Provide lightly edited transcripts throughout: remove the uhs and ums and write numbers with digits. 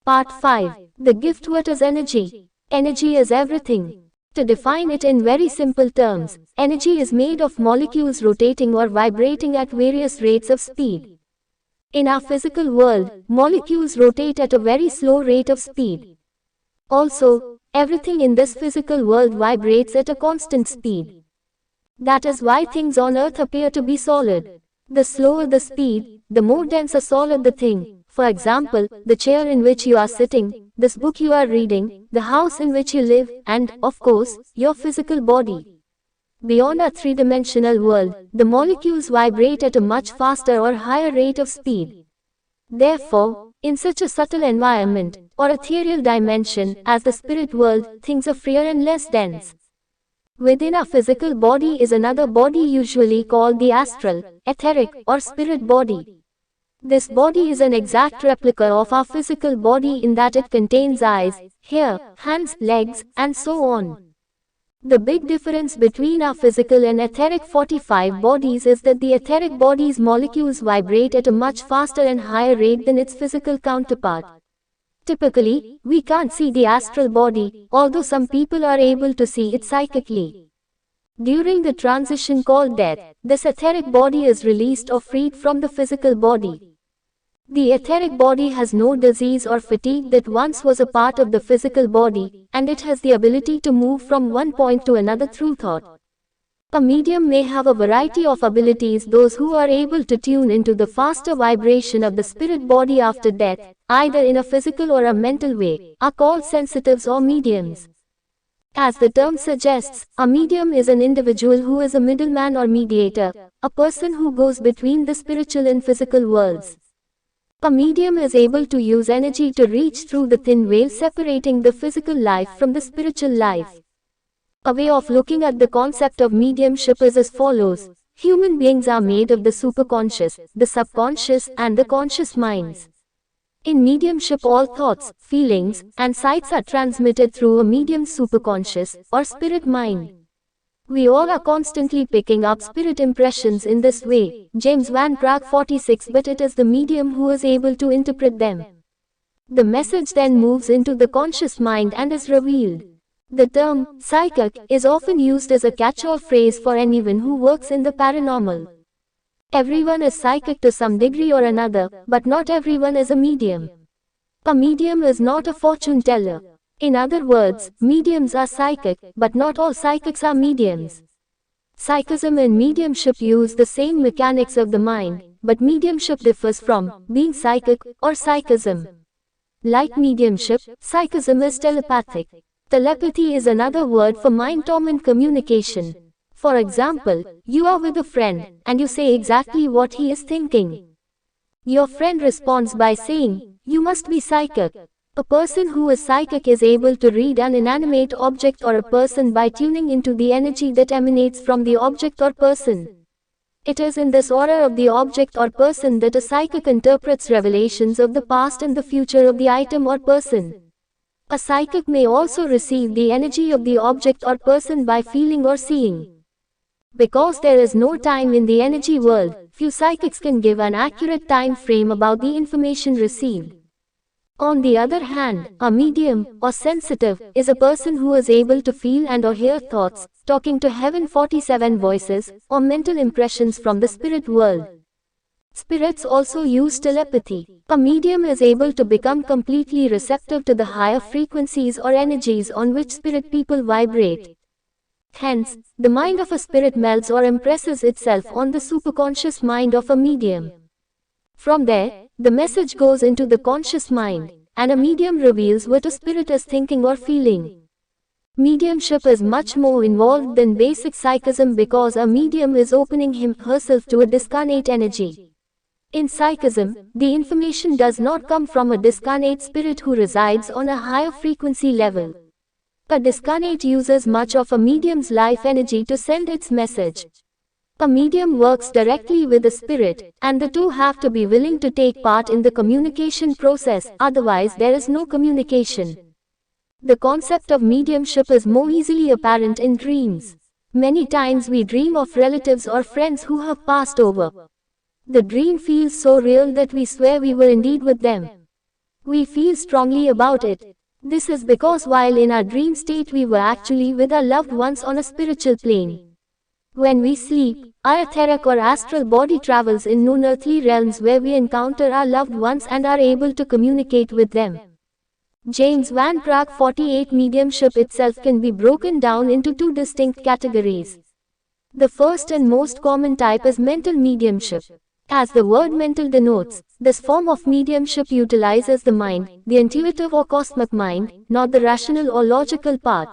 Part 5. The gift. What is energy? Energy is everything. To define it in very simple terms, energy is made of molecules rotating or vibrating at various rates of speed. In our physical world, molecules rotate at a very slow rate of speed. Also, everything in this physical world vibrates at a constant speed. That is why things on Earth appear to be solid. The slower the speed, the more dense or solid the thing. For example, the chair in which you are sitting, this book you are reading, the house in which you live, and, of course, your physical body. Beyond our three-dimensional world, the molecules vibrate at a much faster or higher rate of speed. Therefore, in such a subtle environment, or ethereal dimension, as the spirit world, things are freer and less dense. Within our physical body is another body usually called the astral, etheric, or spirit body. This body is an exact replica of our physical body in that it contains eyes, hair, hands, legs, and so on. The big difference between our physical and etheric 45 bodies is that the etheric body's molecules vibrate at a much faster and higher rate than its physical counterpart. Typically, we can't see the astral body, although some people are able to see it psychically. During the transition called death, this etheric body is released or freed from the physical body. The etheric body has no disease or fatigue that once was a part of the physical body, and it has the ability to move from one point to another through thought. A medium may have a variety of abilities. Those who are able to tune into the faster vibration of the spirit body after death, either in a physical or a mental way, are called sensitives or mediums. As the term suggests, a medium is an individual who is a middleman or mediator, a person who goes between the spiritual and physical worlds. A medium is able to use energy to reach through the thin veil separating the physical life from the spiritual life. A way of looking at the concept of mediumship is as follows. Human beings are made of the superconscious, the subconscious, and the conscious minds. In mediumship, all thoughts, feelings, and sights are transmitted through a medium's superconscious, or spirit mind. We all are constantly picking up spirit impressions in this way. James Van Praagh 46. But it is the medium who is able to interpret them. The message then moves into the conscious mind and is revealed. The term, psychic, is often used as a catch-all phrase for anyone who works in the paranormal. Everyone is psychic to some degree or another, but not everyone is a medium. A medium is not a fortune teller. In other words, mediums are psychic, but not all psychics are mediums. Psychism and mediumship use the same mechanics of the mind, but mediumship differs from being psychic or psychism. Like mediumship, psychism is telepathic. Telepathy is another word for mind-torment communication. For example, you are with a friend, and you say exactly what he is thinking. Your friend responds by saying, "You must be psychic." A person who is psychic is able to read an inanimate object or a person by tuning into the energy that emanates from the object or person. It is in this aura of the object or person that a psychic interprets revelations of the past and the future of the item or person. A psychic may also receive the energy of the object or person by feeling or seeing. Because there is no time in the energy world, few psychics can give an accurate time frame about the information received. On the other hand, a medium, or sensitive, is a person who is able to feel and or hear thoughts, talking to heaven 47 voices, or mental impressions from the spirit world. Spirits also use telepathy. A medium is able to become completely receptive to the higher frequencies or energies on which spirit people vibrate. Hence, the mind of a spirit melds or impresses itself on the superconscious mind of a medium. From there, the message goes into the conscious mind, and a medium reveals what a spirit is thinking or feeling. Mediumship is much more involved than basic psychism because a medium is opening him/herself to a discarnate energy. In psychism, the information does not come from a discarnate spirit who resides on a higher frequency level. A discarnate uses much of a medium's life energy to send its message. A medium works directly with the spirit, and the two have to be willing to take part in the communication process, otherwise there is no communication. The concept of mediumship is more easily apparent in dreams. Many times we dream of relatives or friends who have passed over. The dream feels so real that we swear we were indeed with them. We feel strongly about it. This is because while in our dream state we were actually with our loved ones on a spiritual plane. When we sleep, our etheric or astral body travels in non-earthly realms where we encounter our loved ones and are able to communicate with them. James Van Praagh 48 mediumship itself can be broken down into two distinct categories. The first and most common type is mental mediumship. As the word mental denotes, this form of mediumship utilizes the mind, the intuitive or cosmic mind, not the rational or logical part.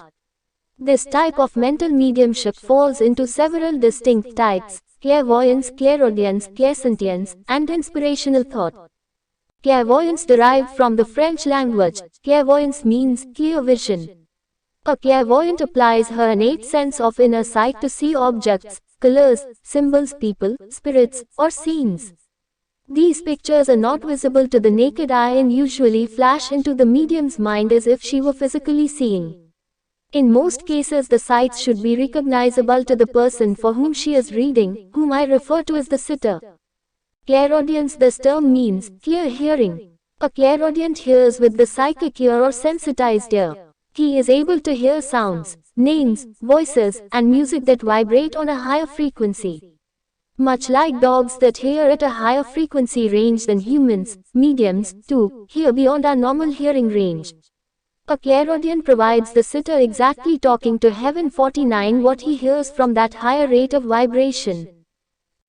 This type of mental mediumship falls into several distinct types: clairvoyance, clairaudience, clairsentience, and inspirational thought. Clairvoyance derived from the French language. Clairvoyance means clear vision. A clairvoyant applies her innate sense of inner sight to see objects, colors, symbols, people, spirits, or scenes. These pictures are not visible to the naked eye and usually flash into the medium's mind as if she were physically seeing. In most cases the sights should be recognizable to the person for whom she is reading, whom I refer to as the sitter. Clairaudience. This term means clear hearing. A clairaudient hears with the psychic ear or sensitized ear. He is able to hear sounds, names, voices, and music that vibrate on a higher frequency. Much like dogs that hear at a higher frequency range than humans, mediums, too, hear beyond our normal hearing range. A clairaudient provides the sitter exactly talking to heaven 49 what he hears from that higher rate of vibration.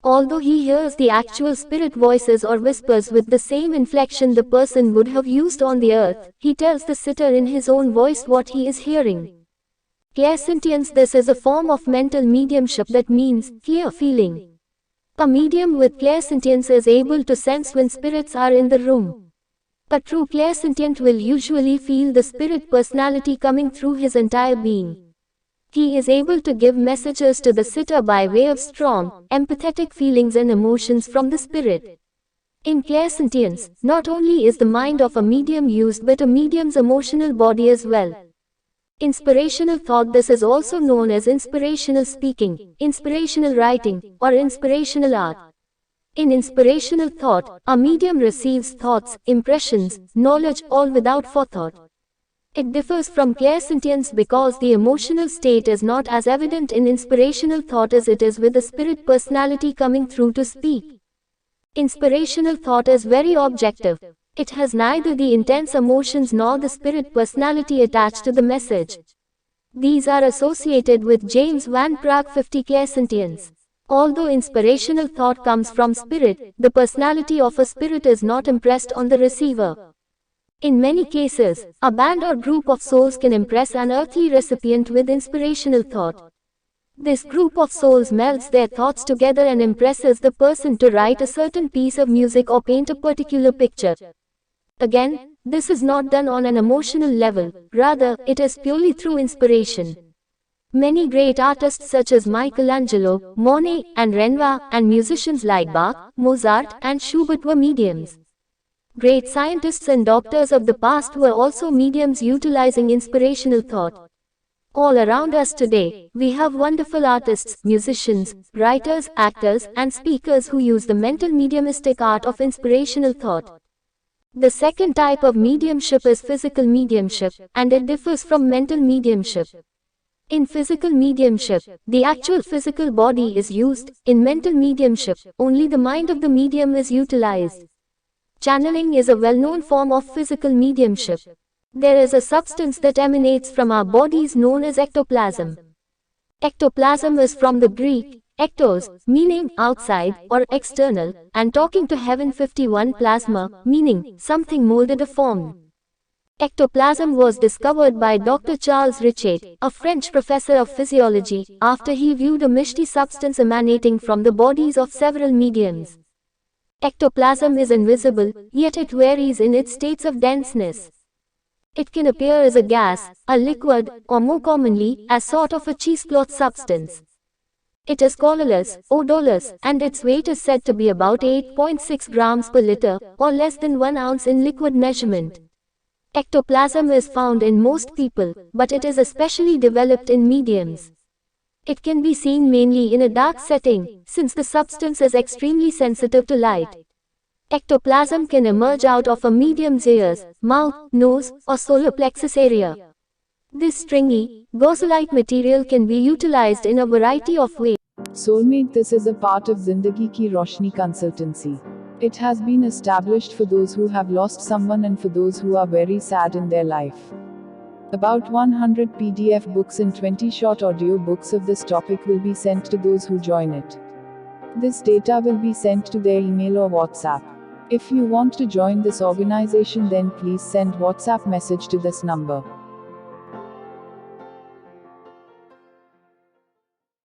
Although he hears the actual spirit voices or whispers with the same inflection the person would have used on the earth, he tells the sitter in his own voice what he is hearing. Clairsentience. This is a form of mental mediumship that means clear feeling. A medium with clairsentience is able to sense when spirits are in the room. A true clairsentient will usually feel the spirit personality coming through his entire being. He is able to give messages to the sitter by way of strong, empathetic feelings and emotions from the spirit. In clairsentience, not only is the mind of a medium used but a medium's emotional body as well. Inspirational thought. This is also known as inspirational speaking, inspirational writing, or inspirational art. In inspirational thought, a medium receives thoughts, impressions, knowledge, all without forethought. It differs from clairsentience because the emotional state is not as evident in inspirational thought as it is with the spirit personality coming through to speak. Inspirational thought is very objective. It has neither the intense emotions nor the spirit personality attached to the message. These are associated with James Van Praagh 50 clairsentience. Although inspirational thought comes from spirit, the personality of a spirit is not impressed on the receiver. In many cases, a band or group of souls can impress an earthly recipient with inspirational thought. This group of souls melds their thoughts together and impresses the person to write a certain piece of music or paint a particular picture. Again, this is not done on an emotional level, rather, it is purely through inspiration. Many great artists such as Michelangelo, Monet, and Renoir, and musicians like Bach, Mozart, and Schubert were mediums. Great scientists and doctors of the past were also mediums utilizing inspirational thought. All around us today, we have wonderful artists, musicians, writers, actors, and speakers who use the mental mediumistic art of inspirational thought. The second type of mediumship is physical mediumship, and it differs from mental mediumship. In physical mediumship, the actual physical body is used. In mental mediumship, only the mind of the medium is utilized. Channeling is a well-known form of physical mediumship. There is a substance that emanates from our bodies known as ectoplasm. Ectoplasm is from the Greek, ektos, meaning outside or external, and talking to heaven 51 plasma, meaning something molded or formed. Ectoplasm was discovered by Dr. Charles Richet, a French professor of physiology, after he viewed a misty substance emanating from the bodies of several mediums. Ectoplasm is invisible, yet it varies in its states of denseness. It can appear as a gas, a liquid, or more commonly, as sort of a cheesecloth substance. It is colorless, odorless, and its weight is said to be about 8.6 grams per liter, or less than 1 ounce in liquid measurement. Ectoplasm is found in most people, but it is especially developed in mediums. It can be seen mainly in a dark setting, since the substance is extremely sensitive to light. Ectoplasm can emerge out of a medium's ears, mouth, nose, or solar plexus area. This stringy, gauze-like material can be utilized in a variety of ways. Soulmate, this is a part of Zindagi Ki Roshni consultancy. It has been established for those who have lost someone and for those who are very sad in their life. About 100 PDF books and 20 short audio books of this topic will be sent to those who join it. This data will be sent to their email or WhatsApp. If you want to join this organization, then please send WhatsApp message to this number.